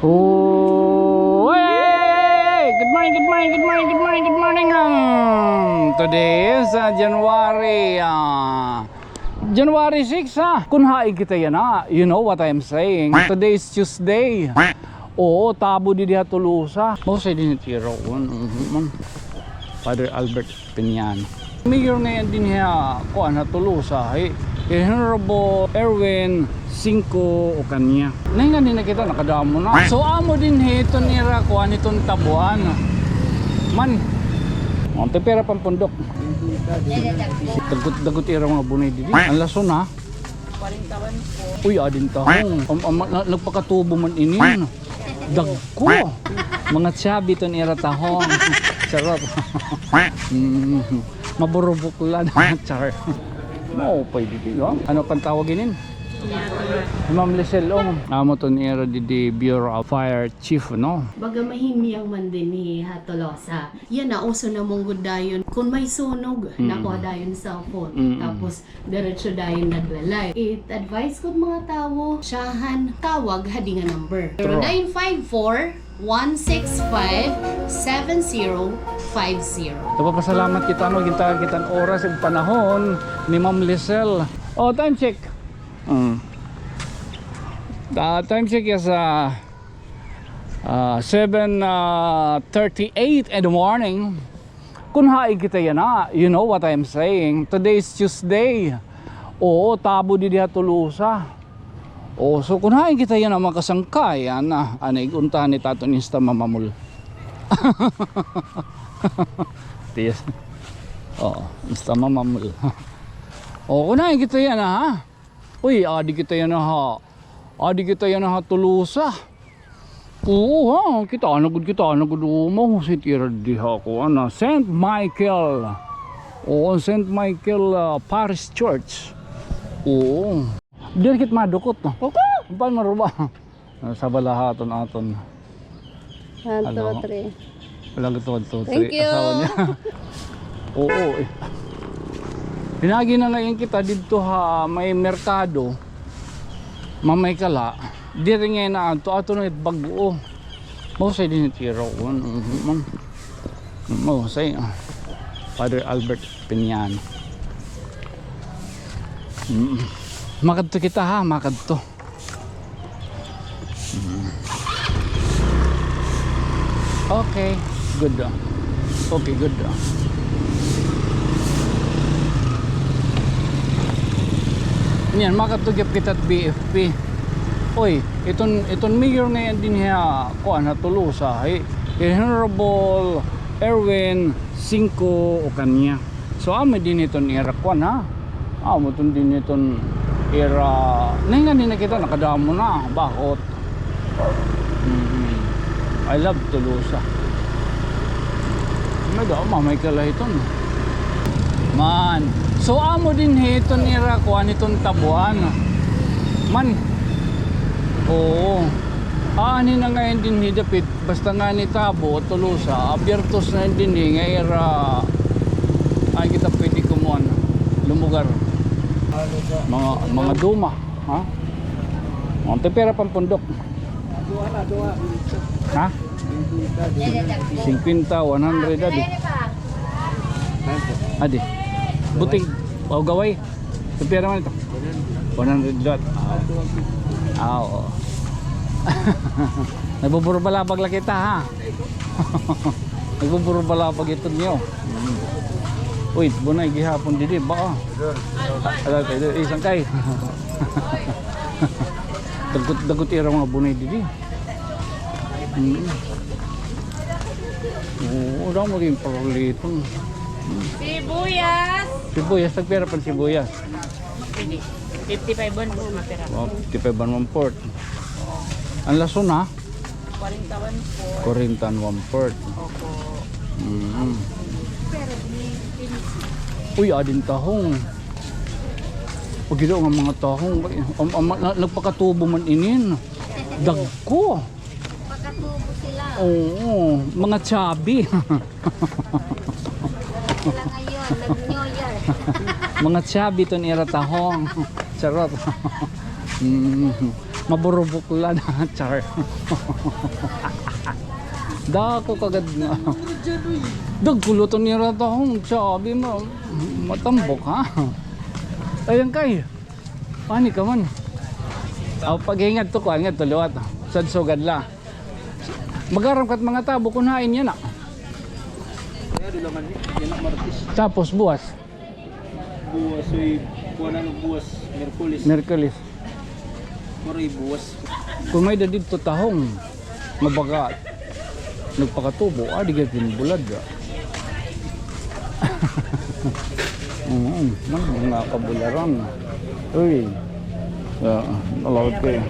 Oh, hey! Good morning, good morning, good morning, good morning, good morning. Today is January 6 ha. Kunhain kita yan ha. You know what I'm saying. Today is Tuesday. Oo, tabo di diha Tulusa. Mostly din itiro. Father Albert Piñano. Mayor ngayon din niya kuan na Tulusa. Honorable Erwin Cinco o kanya. Ngayon din nakita nakadamo na. So amo din ito nira kuan itong tabuan. Man. Monte pera pampundok. Dagot ira mga bunay didi. Ang lason ha. 41 po. Uy adin tahong. Nagpakatubo man inin. Dagko. Mga tsabi ton ira tahong. Charot. Maburubok lang. Char. Mo pwede dito. Ano pang tawaginin? Ma'am Lisel amo to niya di Bureau of Fire Chief no. Baga mahimiyang man din ni Tolosa. Yan na uso na mong dayon. Kung may sunog, nakuha dayon sa phone. Tapos diretso dayon naglalay. It-advise ko mga tawo, siyahan tawag hadi nga number. 0954-165-7050. Napapasalamat kita no gintahan kitang oras ug panahon ni Ma'am Lisel. Oh, time check. Time check is 7:38 in the morning. Kunhain kita yan ha. You know what I'm saying. Today is Tuesday. Oo, tabo di diha Tulusa. Oh, so kunhain kita yan ang makasangkay. Anay untahan ni Tato Nista mamamul. Tiyas. Oo, Nista mamamul. Oh, kunhain kita yan ha. Uy, adi kita yan ha. Adi kita yan ha Tulusa. Oo ha, kita nagud mo si tira diha ko St. Michael. Oo, St. Michael Parish Church. Oo. Dili kit madukot no. Koko, pan maruba. Sa balahaton aton. 1, 2, 3. Wala gito. Thank you. Asawa niya. Oo. Pinagi na ngayon kita dito ha, may merkado. Mamay kala. Dito ngayon na ato na bago. Mostly din itiro. Mostly. Father Albert Piñano. Makadto kita ha, makadto. Okay, good. Okay, good. Yan, makatugip kita at BFP. Oy, iton mayor ngayon din niya kuan na Tulusa. Honorable Erwin Cinco o kanya. So amo din iton era kuan ha. Amo ton din iton era. Ngayon din nakita nakadamo na bakot. I love Tulusa. May kalay iton. Man. So amo din ito nira kuan itong tabuan. Man. Oo. Ani na ngayon din hidapit basta nga ni Tabo Tulusa, abiertos na din nga era ay kita pwede kumuan lumugar. Mga duma, ha? Monte pera pampundok. Ha? 50, 100 adi. Adi. Buting o gaway. Pera man ito. 100 lot. Oo. Nagbuburo balabag lang kita ha. Nagbuburo balabag ito niyo. Uy, bunay gihapon didi ba? Ala tayo isang kay. Dagot ira mga bunay didi. Oo, daw mo rin paraliton. Sibuyas. Sibuyas, nagpera pa sibuyas. 55 bon po mapera. 55 1 port. Ang lason ha? 41 po. 41 port. Opo. Uy, adin tahong. Pag ito nga mga tahong. Nagpakatubo man inin. Dagko. Pagkatubo sila. Oo, mga tsabi. Sila ngayon, nag-New Year. Mga tsabi ton ira tahong. Charot. Maburubok lang na char. Dako kagad nga. Dagkulutan niya rata akong sabi mo. Matambok ha. Ayan kay. Panik ka man. Pag-ingat to ko, ingat to liwat. Sadsugad la. Magaram kat mga tabo kunain yan na. Tapos buwas. Buwas ay kuwanan ng buwas Merkulis. Merkulis. Maray buwas. Kung may dadid to tahong mabaga nagpakatubo, di ka pinbulad ka. Mga kabularan. Uy. Nalawad ko eh.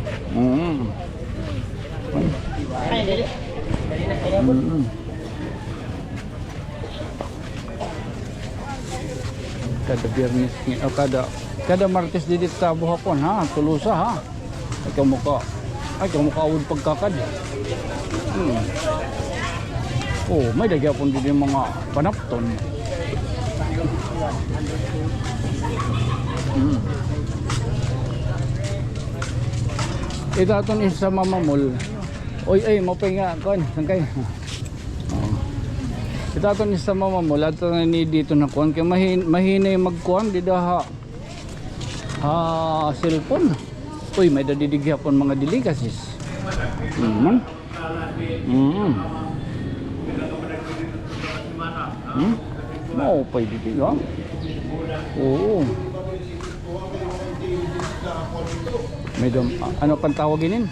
Kada Biyernes o kada Martes dito sa buhapon ha, tulusa ha. Ay kamukha awod pagkakad. Oh, may dagyapon din yung mga panapton. Itaton isa mamamol. Oy ay mapay nga kon sangkay. Itaton isa mamamol at ni dito na kon kay mahina magkuan di daha. Cellphone. Uy, may dadidigyapon mga delicacies. Mau pa dito ha. Oo. Medyo ano pang tawagin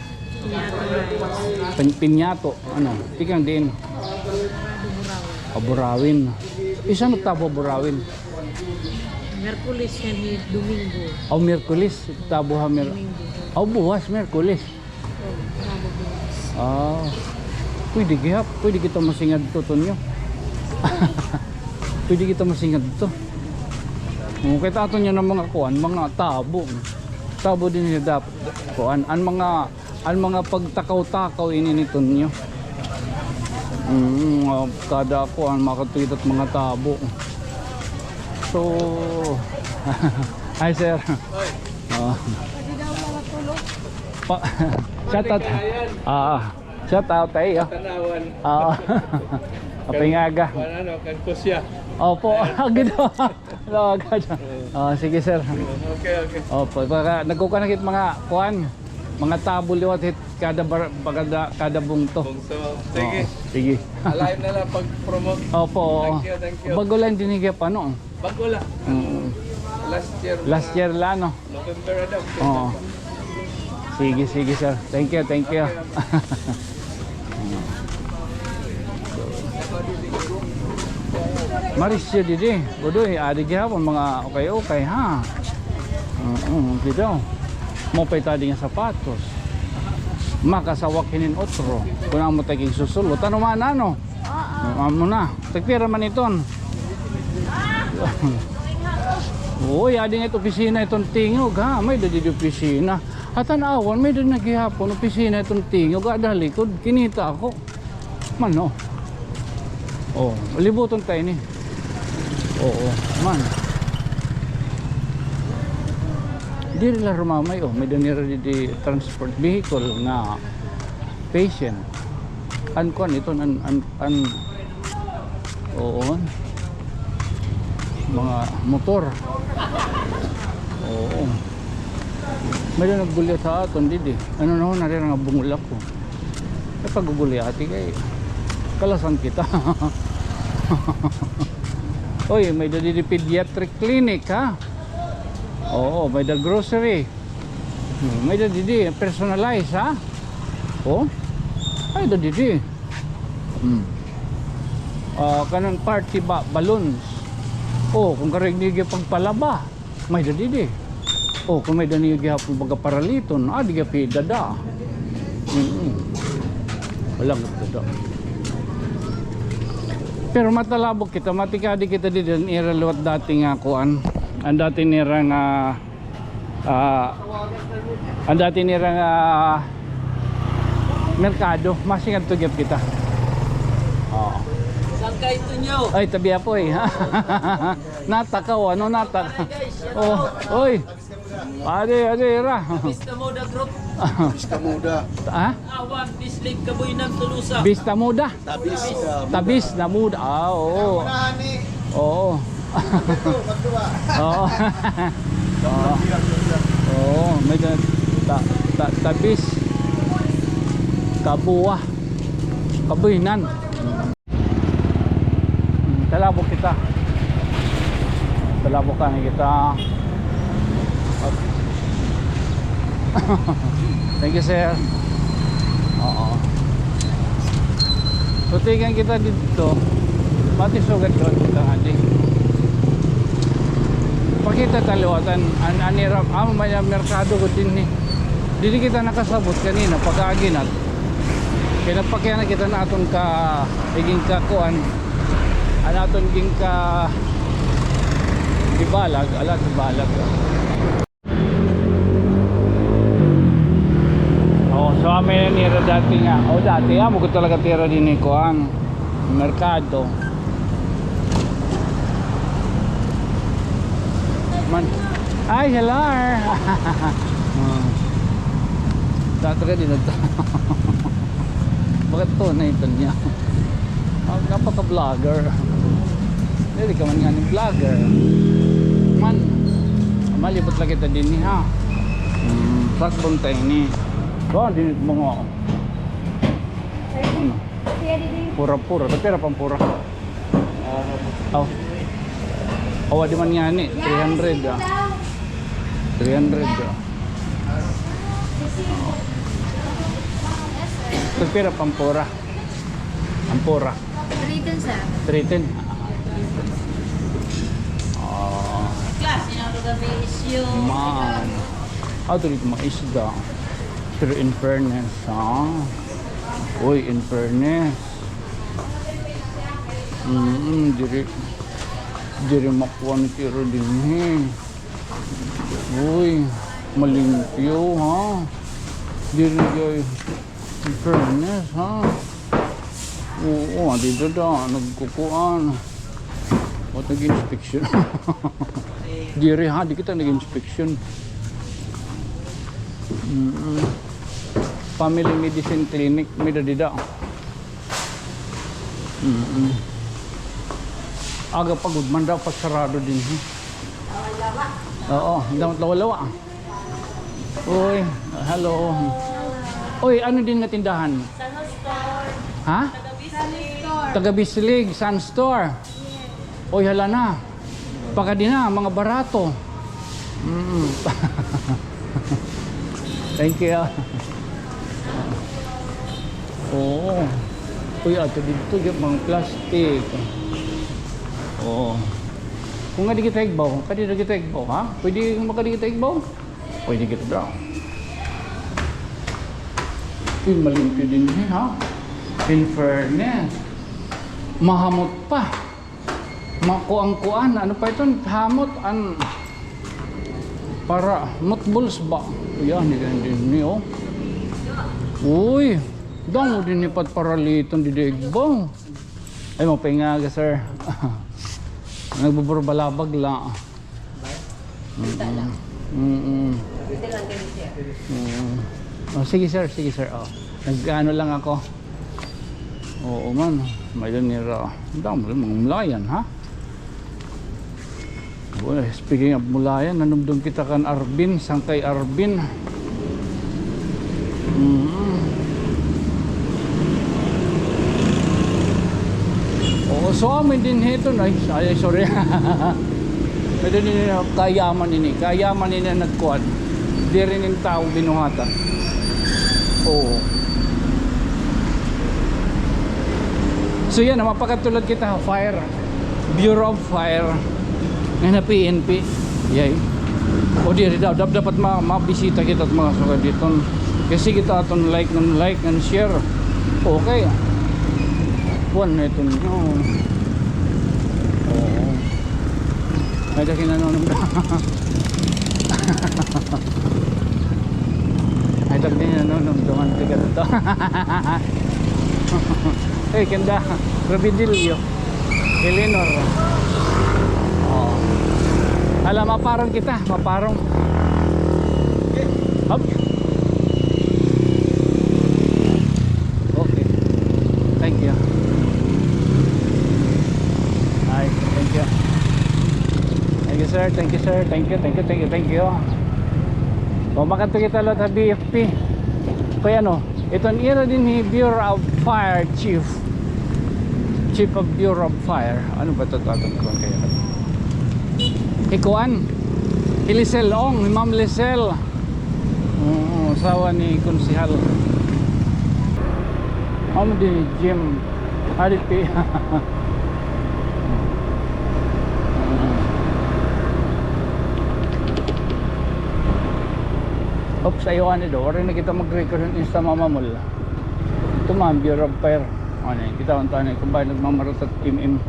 pinyato ano tikang din burawin isa no tabo burawin Merkulis yan Domingo. Merkulis tabo ha buwas Merkulis pwede kita masingad to tonyo. Pwede kita masingad to kita ato niya ng mga kuan mga tabo din niya dapat kuan ang mga pagtakaw-takaw ini nito niyo kada kuan makatuit at mga tabo so hi sir shout out tayo apingaga Ano kan kusya. opo gino sige sir Okay. opo baka nagkukanakit mga kuan mga tabo liwat hit kada bungto. So, sige. Sige. Alive na lang pag-promote. Opo. Thank you. Bago lang dinigya pa no. Bago lang. Last year. La no. November na daw. Oo. Sige sir. Thank you. Maris siya didi. Budoy, adig yapon mga okay ha. Dito. Mo pa'y tadi nga sapatos. Makasawakinin otro. Kung mo taging susulot. Ano man ano? Amo na. Tagpira man iton. Uy, ading ito opisina itong tingog ha. May dadi opisina. At anawan, may dadi naghihapon opisina itong tingog. Adalikod, kinita ako. Man no. Oh, libuton tayo ni. Oo, man. Di rin lang rumamay, may danira di transport vehicle na patient. Kuan ito, oo, mga motor. Oo. May na nagbulyat sa aton, didi. Ano na ho, narira nga bungulak ko. E pag-gugulyati kay, kalasan kita. Oy, may dadi pediatric clinic ha. Oo, may the grocery. May dadi personalized ha. Oh. Ay dadi. Kanon party balloons. Oh, kung karignig pagpalaba, may dadi. Oh, kung may dani gihapon baga paraliton, di gapi dada. Walang dada. Pero matalabog kita, matikadi kita dito ang iraluat dati nga kuan. Ang dati nira nga merkado, masingad tugyap kita. Saan kayo ito nyo? Ay, tabi po eh. Natakaw, ano natakaw? Oh, oy. Ade, ra. Vista Moda Group. Vista Muda. Ha? Awan, District Kabuinan, Tulusa. Vista Muda. Tabis. Tabis na muda. Oo. Nani. Oo. Ito, magduwa. Oo. Oo. Oo, may tabis. Kabuwa. Kabuinan. Talabok kita. Talabok kami kita. Thank you, sir. Oo. Tutigan kita dito. Pati sugat ko kita adi. Pakita taliwatan anira may merkado ko din ni. Dili kita nakasabot kanina pag-agi nat. Kaya napakya na kita na aton ka higing ka kuan. Anaton ging ka ibalag, ala ibalag. Oh, so amin nira dati nga. Oh, dati mo ko talaga tira din ni kuan merkado. Man. Ay, hello. Dati ka din ito. Bakit to na ito niya? Napaka-vlogger. Hindi ka man nga ni vlogger. Man, malibot lang kita din ni ha. Sakbong tayo ni. So, din mga ano? Pura-pura. Pero pampura. Oh. Awa di man nga ni. 300 ah. 300 ah. Pero pampura. Ampura. 310 sir. 310. Oh. Class, gabi is yung... Man. Ito dito mga isda. Pero in fairness, ha? Uy, in fairness. Diri makuha ni tiro din, he. Uy, malimpyo, ha? Diri guys. In fairness, ha? Oo, dito da, nagkukuan. O, nag-inspection. Diri, ha? Di kita nag-inspection. Family Medicine Clinic, may dida. Aga pagod man daw pag sarado din. Oo, lawa-lawa. Uy, hello. Uy, ano din na tindahan? Sun Store. Ha? Taga-Bislig, Sun Store. Uy, hala na. Baka din na, mga barato. Thank you. Oo. Uy, ato dito yung mga plastic. Oo. Kung nga di kita igbaw, pwede na kita igbaw, ha? Pwede kung makadi kita igbaw? Pwede kita daw. Uy, malimpyo din ha? In fairness. Mahamot pa. Makuang-kuan. Ano pa ito? Hamot. Para notballs ba? Yan, din niyo. Uy, damo din ni pat paraliton di digbaw. Ay mo pinga ka sir. Nagbuburbalabag lang. Oh, sige sir. Oh. Nag-ano lang ako. Oo man, may nira. Damo rin mga mulayan ha. Well, speaking of mulayan, nanumdum kita kan Arbin, sangkay Arbin. Oo, so amin din ito na. Ay, sorry. Pwede din kayaman ini nagkuhan. Di rin yung tao binuhatan. Oo. So yan, mapakatulad kita, Fire. Bureau of Fire. Ngayon na PNP. Yay. O di rin dapat mabisita kita at mga suka dito. Kasi kita aton like and share. Okay. Buwan na ito nyo. Oo. Ay, daki nanonom na. Ay, daki nanonom. Dumanti ka dito. Hey, kanda. Rabidilyo. Eleanor. Oo. Alam, maparong kita. Maparong. Up. Okay. Thank you. Hi, thank you. Thank you sir, thank you sir, thank you, thank you, thank you, thank you. Makanto kita lot sa BFP. Kaya ano, itong ira din ni Bureau of Fire Chief of Bureau of Fire. Ano ba ito tatang ko kaya? Ikuan Lisel Ong, ni Ma'am Lisel. Asawa ni Konsihal. Ano din ni Jim Haripi. Oops, ayawan ito. Wala na kita mag-record ng Insta Mamamol. Ito man, Bureau of Fire. Ano yun, kita ang tanay kung bakit nagmamarot at im-im.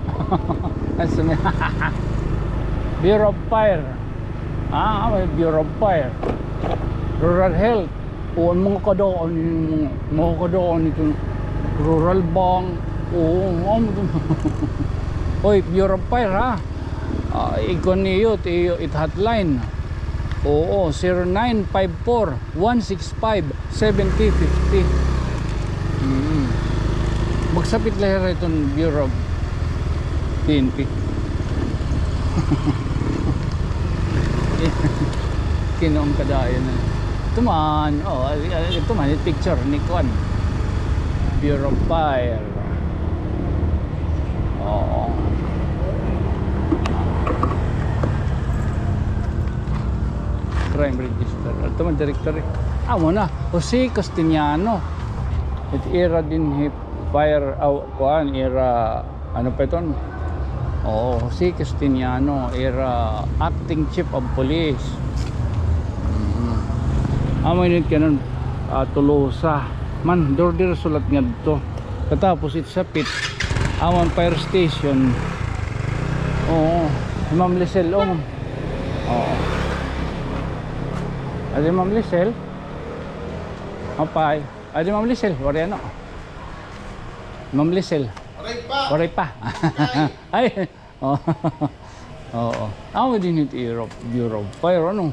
Bureau of Fire. May Bureau of Fire. Rural Health. Mga kadoon ito. Rural Bank. Oy, Bureau of Fire ha. Ikon niyo, it hotline. 0954-165-7050. Magsapit lahir itong Bureau of PNP. Kinoong kadayan na. Ito man, ito man, yung picture ni Kwan. Bureau of Fire. Crime register. Ito man, directory. Muna, Jose Castellano. It era din hip fire kuan era ano pa ito? Jose Castellano era acting chief of police. Amo yun kanon Tolosa man dorder sulat nga dito. Katapos it sa pit amon fire station. Ma'am Lisel Adi Ma'am Lisel. Apay. Adi Ma'am Lisel, wari ano? Ma'am Lisel. Waray pa. Ay. Oo. Din ito Bureau of Fire ano.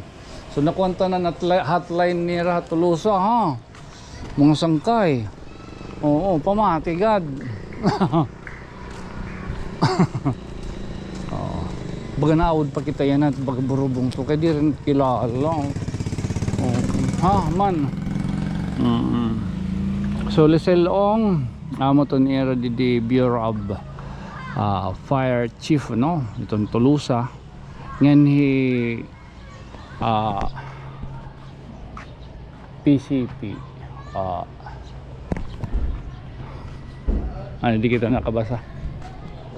So nakuwanta na hotline ni Tolosa ha. Mga sangkay. Pamatigad. Baga naawad pa kita yan at baga burubong to. Kaya di rin kilala. Man. So Lisel Ong amo to ni era di Bureau of Fire Chief no itong Tolosa ngan hi PCP di kita nakabasa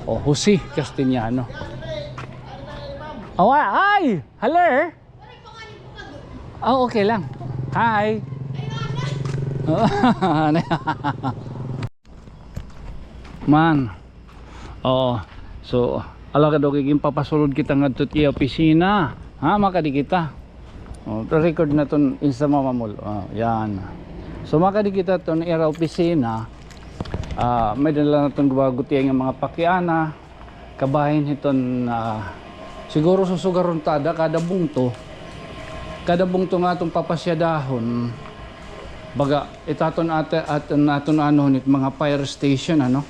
Jose Castellano. Hi! Hello? Okay lang. Hi. Man. So ala ka daw kiging papasulod kita ngadto ti opisina. Makadi kita. Record na ton Insta Mamamol. Yan. So makadi kita ton era opisina. May dala na ton gubaguti ang mga pakiana. Kabahin hiton siguro susugaron tada kada bungto nga itong papasyadahon baga itaton aton ano nit mga fire station ano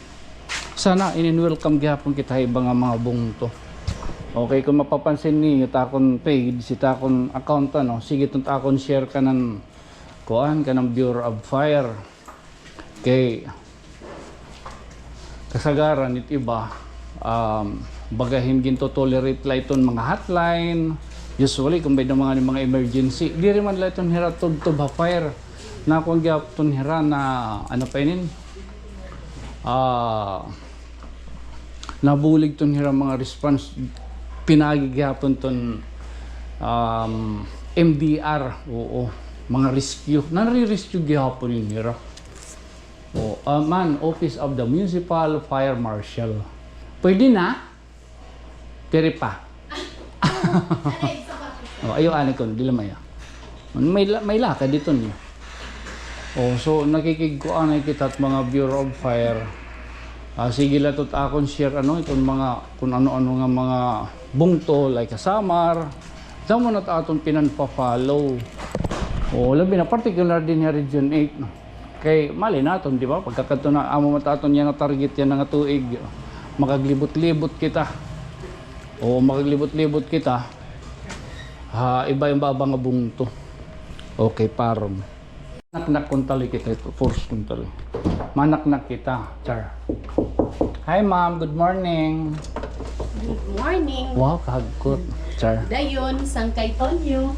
sana in-welcome gihapon kita ibang mga bungto. Okay, kung mapapansin niyo takon page si takon account ano sige tong takon share kanan kuan kanang Bureau of Fire kay kasagaran it iba bagahin ginto tolerate la iton mga hotline. Usually kung may mga emergency di rin man la iton hira to fire na kung gyapon hira na ano pa inin nabulig ton hira mga response pinagigyapon ton MDR mga rescue nare-rescue gyapon yun hira Office of the Municipal Fire Marshal pwede na pero pa ayaw ani ko dili maya may laka dito niyo so nakikigkuan ay kita at mga Bureau of Fire sige la tot akon share ano itong mga kung ano-ano nga mga bungto like Kasamar damo na aton pinanpa-follow O labi na particular din nga Region 8. Kay mali naton di ba pagkakadto na amo mataton yan nga target yan nga tuig. Makaglibot-libot kita. O makaglibot-libot kita. Ha iba yung baba nga bungto. Okay parom. Nak kuntali kita ito, force kuntali. Manak-nak kita, char. Hi ma'am, good morning. Good morning. Wow, kahagkot, char. Dayon, sang kay Tonyo.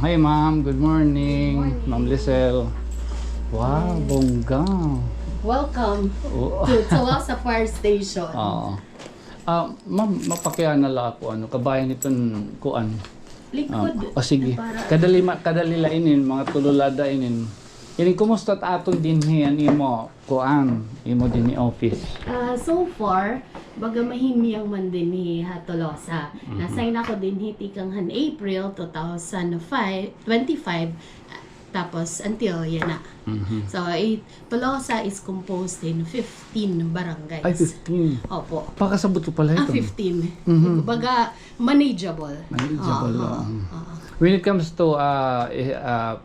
Hi ma'am, good morning. Ma'am Lisel. Wow, bongga. Welcome Oh. to Tolosa Fire Station. Oo. Ma'am, mapakihan na lang ako, kabayan itong kuan. Likod. Sige. Para- Kadali lainin, mga tululada inin. Ini kumusta aton din hiyan imo kuan, imo din ni office. So far, baga mahimyang man din ni Tolosa. Nasign ako din hitikang han April 2025 tapos until yan na. So, Tolosa is composed in 15 barangays. Ay, 15. Opo. Pakasabot ko pala ito. 15. Baga, manageable. Manageable, Oo, oo. oo. When it comes to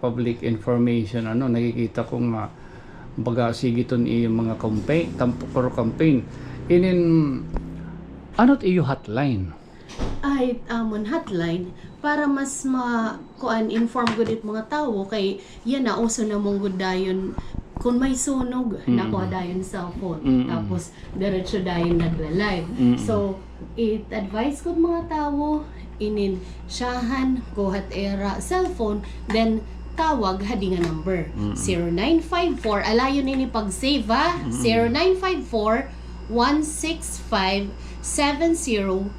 public information, nakikita ko nga baga sigiton yung mga campaign. Ano't iyo hotline? Ay, amon hotline para mas inform gud it mga tawo kay yan na uso na mong gud dayon kung may sunog nakuha dayon cellphone tapos diretso dayon nagla-live. So it advise gud mga tawo inin syahan kuhat era cellphone then tawag hadi nga number 0954 alayon nini pag-save 0954 165 7050.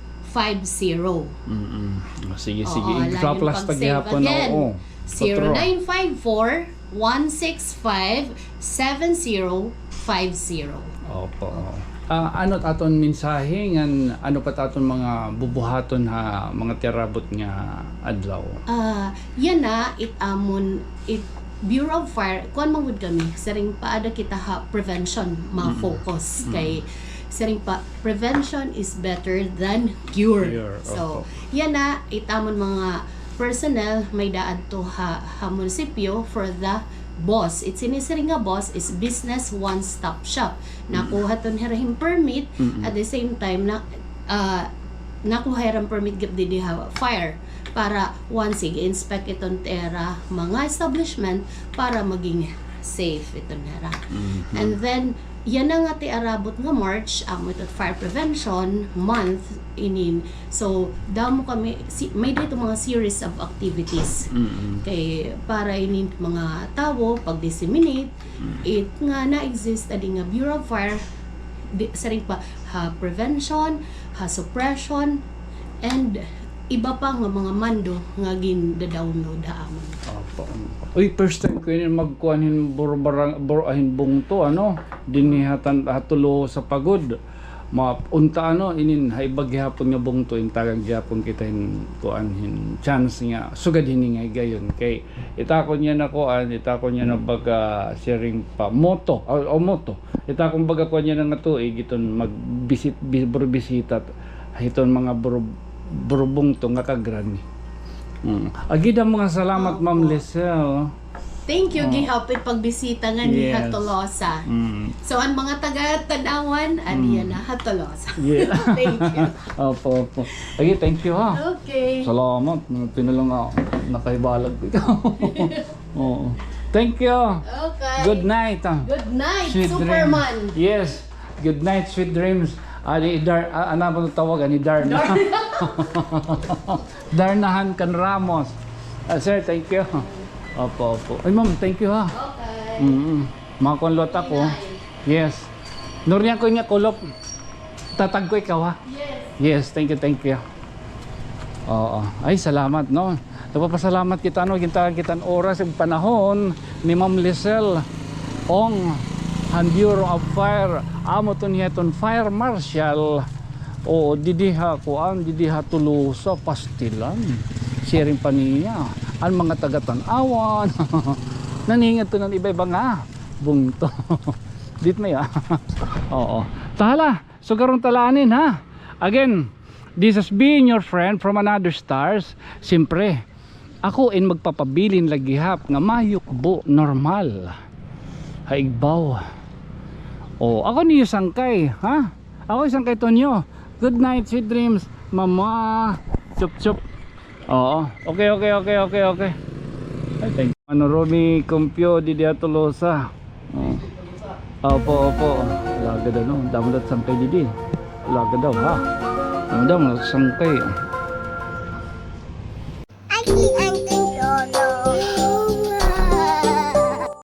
Sige. Oo, Sa layon plus pag-save tagyapon again. oo. 0954-165-7050. Opo. Ano aton mensahe ngan ano pa aton mga bubuhaton ha mga tirabot nga adlaw. Yan na, it Bureau of Fire, kuan mangud kami, saring paada kita prevention, ma-focus kay saring prevention is better than cure. So, yan na, itamon mga personnel may daan to ha munisipyo for the boss. It's sinisaring nga boss is business one-stop shop. Nakuha ton hirahim permit at the same time na nakuha hirang permit gap di fire para once i-inspect itong tera mga establishment para maging safe itong tera. And then yan na nga ti arabot nga March ito fire prevention month inin. So damo kami may dito mga series of activities kay para inin mga tawo pag-disseminate it nga na-exist adi nga Bureau of Fire saring pa prevention, suppression and iba pa nga mga mando nga gin-download amon. Opo. Uy, first time ko yun magkuhanin ahin bungto dinihatan hatulo sa pagod. Maunta inin haibag hapon nga bungto in tagang gyapon kita kuanhin chance nga sugad hininga gayon kay itakon niya na baga sharing pa moto itakon baga kuan niya na tuig iton bisita hiton mga burubong to nga kagrani. Agida mga salamat Ma'am Lisel. Thank you gihapit pagbisita nga ni Yes. Tolosa. So ang mga taga-Tanawan aniya na Tolosa. Yeah. Thank you. Opo. Agi, thank you ha. Okay. Salamat. Pinulong ako. Nakaibalag ko ikaw. Oo. Thank you. Okay. Good night. Good night, Sweet Superman. dreams. Yes. Good night, sweet dreams. Ano ba tawag? Ni Darna. Darnahan Can Ramos. Sir, thank you. Opo. Ay ma'am, thank you ha. Okay. Mga konlot ako. Yes. Nurnya ko nga kulop. Tatag ko ikaw ha. Yes. Yes, thank you. Oo. Ay, salamat no. Nagpapasalamat kita kintahan oras ng panahon ni Ma'am Lisel Ong ang Bureau of Fire amo to niyaton fire marshal o didiha Tolosa pastilan sharing pa niya ang mga taga-Tanawan naningat to ng iba-iba nga bungto dit may oo tahala so karon talanin ha again this has been your friend from another stars simpre Ako in magpapabilin lagi hap nga mayukbo normal. Haigbaw. Oh, ako niyo sangkay, ha? Ako sangkay Tonyo. Good night, sweet dreams, mama. Chup chup. Oo. Okay. I think ano Romy Compio di dia Tolosa. Oh. Opo. Laga daw no. Damo dat sangkay di. Laga daw ha. Damo dat sangkay.